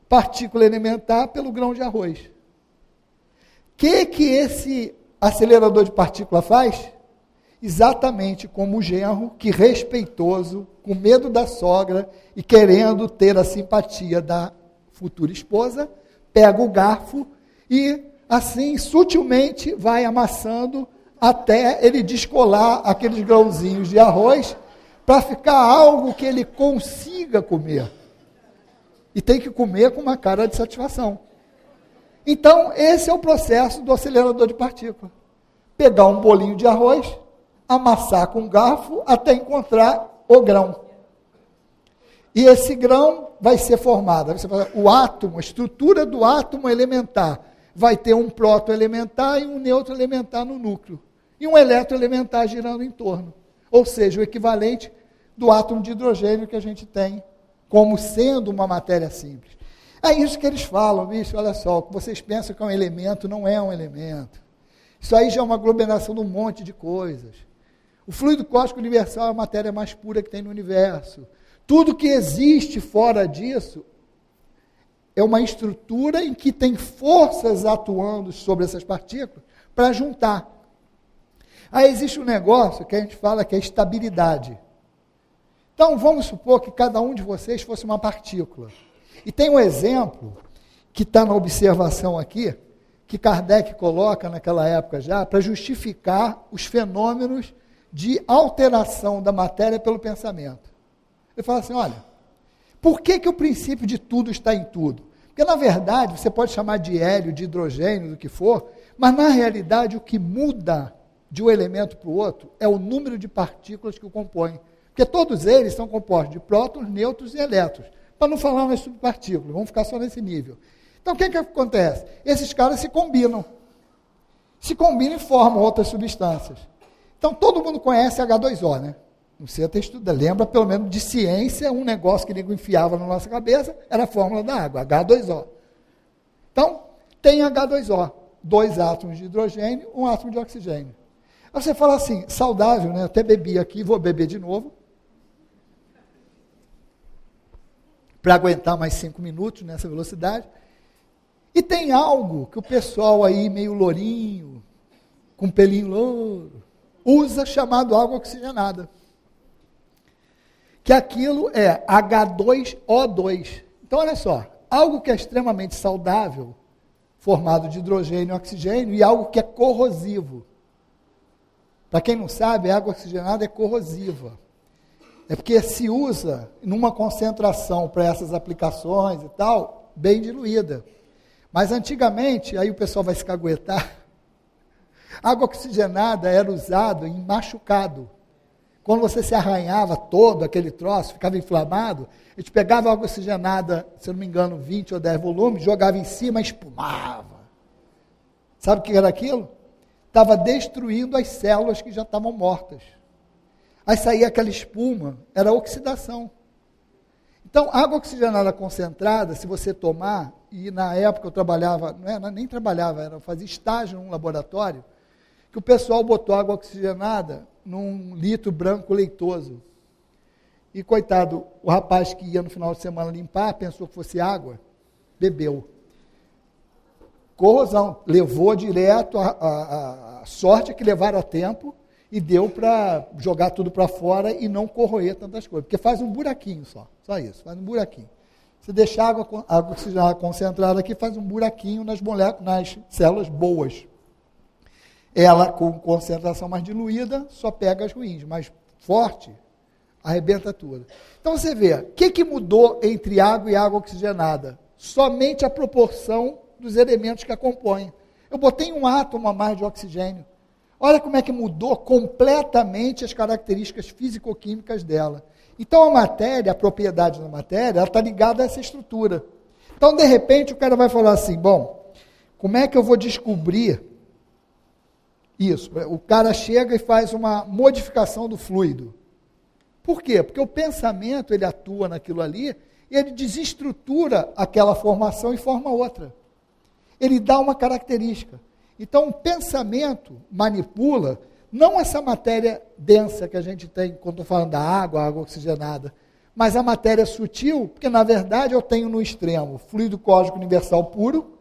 partícula elementar pelo grão de arroz. O que esse acelerador de partícula faz? Exatamente como o genro, que respeitoso, com medo da sogra e querendo ter a simpatia da futura esposa, pega o garfo e, assim, sutilmente vai amassando até ele descolar aqueles grãozinhos de arroz para ficar algo que ele consiga comer. E tem que comer com uma cara de satisfação. Então, esse é o processo do acelerador de partícula. Pegar um bolinho de arroz, amassar com um garfo até encontrar o grão. E esse grão vai ser formado, o átomo, a estrutura do átomo elementar, vai ter um protoelementar e um neutro elementar no núcleo, e um eletroelementar girando em torno, ou seja, o equivalente do átomo de hidrogênio que a gente tem como sendo uma matéria simples. É isso que eles falam, bicho, olha só, o que vocês pensam que é um elemento, não é um elemento. Isso aí já é uma aglomeração de um monte de coisas. O fluido cósmico universal é a matéria mais pura que tem no universo. Tudo que existe fora disso é uma estrutura em que tem forças atuando sobre essas partículas para juntar. Aí existe um negócio que a gente fala que é estabilidade. Então, vamos supor que cada um de vocês fosse uma partícula. E tem um exemplo que está na observação aqui, que Kardec coloca naquela época já, para justificar os fenômenos de alteração da matéria pelo pensamento. Ele fala assim, olha, por que o princípio de tudo está em tudo? Porque, na verdade, você pode chamar de hélio, de hidrogênio, do que for, mas, na realidade, o que muda de um elemento para o outro é o número de partículas que o compõem. Porque todos eles são compostos de prótons, nêutrons e elétrons. Para não falar nas subpartículas, vamos ficar só nesse nível. Então, o que acontece? Esses caras se combinam. Se combinam e formam outras substâncias. Então, todo mundo conhece H2O, né? Você até estuda, lembra pelo menos de ciência, um negócio que nego enfiava na nossa cabeça, era a fórmula da água, H2O. Então, tem H2O, 2 átomos de hidrogênio, 1 átomo de oxigênio. Aí você fala assim, saudável, né? Eu até bebi aqui, vou beber de novo, para aguentar mais 5 minutos nessa velocidade. E tem algo que o pessoal aí, meio lourinho, com pelinho louro, usa chamado água oxigenada. Que aquilo é H2O2. Então, olha só, algo que é extremamente saudável, formado de hidrogênio e oxigênio, e algo que é corrosivo. Para quem não sabe, a água oxigenada é corrosiva. É porque se usa numa concentração para essas aplicações e tal, bem diluída. Mas antigamente, aí o pessoal vai se caguetar, a água oxigenada era usada em machucado. Quando você se arranhava todo, aquele troço, ficava inflamado, a gente pegava água oxigenada, se eu não me engano, 20 ou 10 volumes, jogava em cima e espumava. Sabe o que era aquilo? Estava destruindo as células que já estavam mortas. Aí saía aquela espuma, era oxidação. Então, água oxigenada concentrada, se você tomar, e na época eu trabalhava, nem trabalhava, eu fazia estágio num laboratório, que o pessoal botou água oxigenada num litro branco leitoso. E, coitado, o rapaz que ia no final de semana limpar, pensou que fosse água, bebeu. Corrosão. Levou direto, a sorte é que levaram a tempo e deu para jogar tudo para fora e não corroer tantas coisas. Porque faz um buraquinho só isso, faz um buraquinho. Se deixar água oxigenada concentrada aqui, faz um buraquinho nas moléculas, nas células boas. Ela, com concentração mais diluída, só pega as ruins, mas forte, arrebenta tudo. Então você vê, o que mudou entre água e água oxigenada? Somente a proporção dos elementos que a compõem. Eu botei um átomo a mais de oxigênio. Olha como é que mudou completamente as características físico-químicas dela. Então a matéria, a propriedade da matéria, ela está ligada a essa estrutura. Então, de repente, o cara vai falar assim, bom, como é que eu vou descobrir isso? O cara chega e faz uma modificação do fluido. Por quê? Porque o pensamento, ele atua naquilo ali, e ele desestrutura aquela formação e forma outra. Ele dá uma característica. Então, o pensamento manipula, não essa matéria densa que a gente tem, quando estou falando da água oxigenada, mas a matéria sutil, porque, na verdade, eu tenho no extremo fluido cósmico universal puro,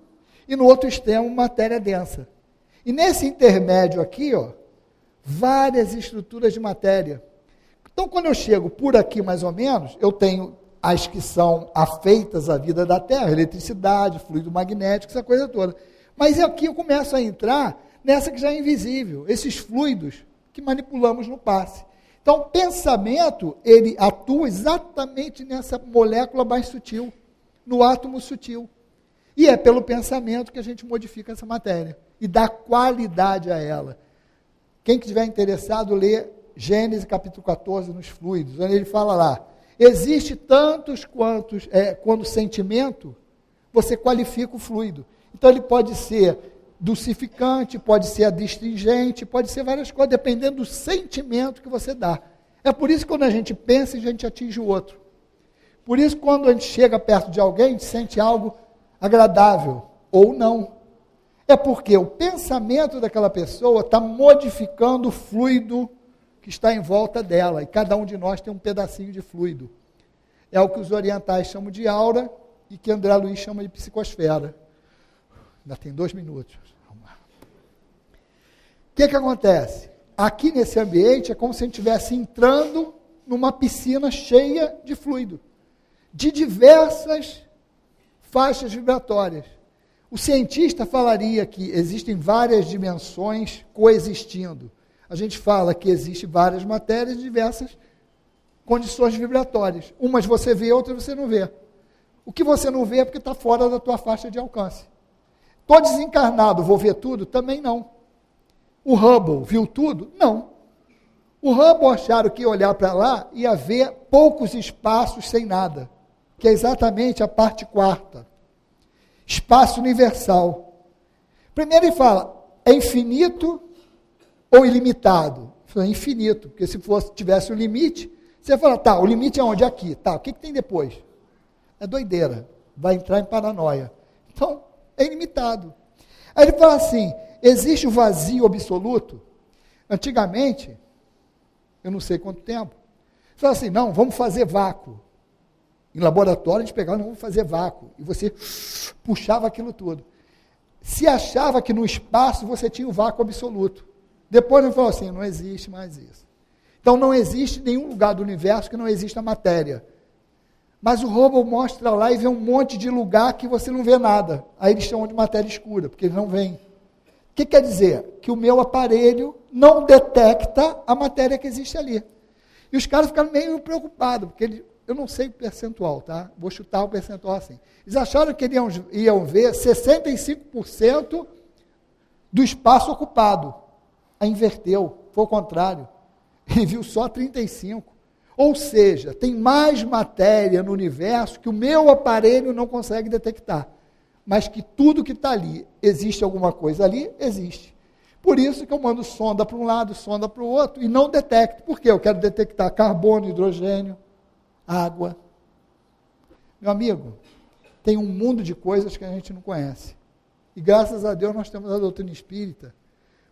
e no outro extremo, matéria densa. E nesse intermédio aqui, várias estruturas de matéria. Então, quando eu chego por aqui, mais ou menos, eu tenho as que são afeitas à vida da Terra, eletricidade, fluido magnético, essa coisa toda. Mas aqui eu começo a entrar nessa que já é invisível, esses fluidos que manipulamos no passe. Então, o pensamento, ele atua exatamente nessa molécula mais sutil, no átomo sutil. E é pelo pensamento que a gente modifica essa matéria e dá qualidade a ela. Quem que estiver interessado, lê Gênesis capítulo 14, nos fluidos, onde ele fala lá, existe tantos quantos, quando sentimento, você qualifica o fluido. Então ele pode ser dulcificante, pode ser adstringente, pode ser várias coisas, dependendo do sentimento que você dá. É por isso que quando a gente pensa, a gente atinge o outro. Por isso quando a gente chega perto de alguém, a gente sente algo agradável, ou não. É porque o pensamento daquela pessoa está modificando o fluido que está em volta dela, e cada um de nós tem um pedacinho de fluido. É o que os orientais chamam de aura, e que André Luiz chama de psicosfera. Ainda tem 2 minutos. O que acontece? Aqui nesse ambiente é como se a gente estivesse entrando numa piscina cheia de fluido, de diversas faixas vibratórias. O cientista falaria que existem várias dimensões coexistindo. A gente fala que existem várias matérias de diversas condições vibratórias. Umas você vê, outras você não vê. O que você não vê é porque está fora da tua faixa de alcance. Estou desencarnado, vou ver tudo? Também não. O Hubble viu tudo? Não. O Hubble acharam que ia olhar para lá e ia ver poucos espaços sem nada, que é exatamente a parte 4ª. Espaço universal. Primeiro ele fala, é infinito ou ilimitado? É infinito, porque se tivesse um limite, você fala, tá, o limite é onde? Aqui. Tá, o que tem depois? É doideira, vai entrar em paranoia. Então, é ilimitado. Aí ele fala assim, existe o vazio absoluto? Antigamente, eu não sei quanto tempo, fala assim, não, vamos fazer vácuo. Em laboratório, a gente pegava, não, vamos fazer vácuo. E você puxava aquilo tudo. Se achava que no espaço você tinha o vácuo absoluto. Depois ele falou assim, não existe mais isso. Então não existe nenhum lugar do universo que não exista matéria. Mas o Hubble mostra lá e vê um monte de lugar que você não vê nada. Aí eles chamam de matéria escura, porque ele não vem. O que quer dizer? Que o meu aparelho não detecta a matéria que existe ali. E os caras ficaram meio preocupados, porque eu não sei o percentual, tá? Vou chutar o percentual assim. Eles acharam que iam ver 65% do espaço ocupado. Aí inverteu, foi o contrário. Ele viu só 35%. Ou seja, tem mais matéria no universo que o meu aparelho não consegue detectar. Mas que tudo que está ali, existe alguma coisa ali? Existe. Por isso que eu mando sonda para um lado, sonda para o outro, e não detecto. Por quê? Eu quero detectar carbono, hidrogênio, água. Meu amigo, tem um mundo de coisas que a gente não conhece. E graças a Deus nós temos a doutrina espírita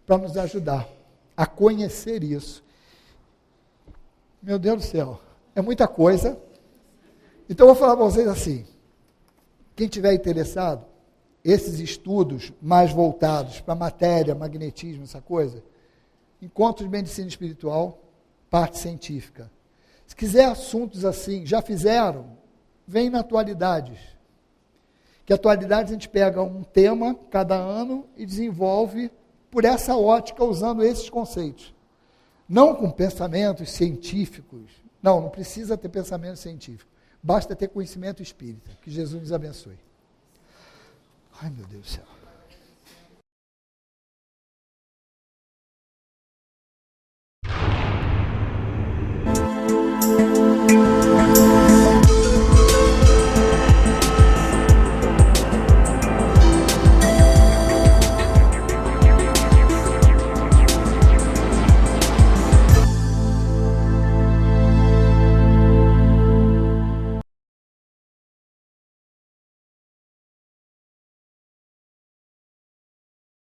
para nos ajudar a conhecer isso. Meu Deus do céu, é muita coisa. Então eu vou falar para vocês assim, quem tiver interessado, esses estudos mais voltados para matéria, magnetismo, essa coisa, encontro de medicina espiritual, parte científica. Se quiser assuntos assim, já fizeram, vem na atualidades. Que atualidades a gente pega um tema cada ano e desenvolve por essa ótica, usando esses conceitos. Não com pensamentos científicos. Não precisa ter pensamento científico. Basta ter conhecimento espírita. Que Jesus nos abençoe. Ai, meu Deus do céu.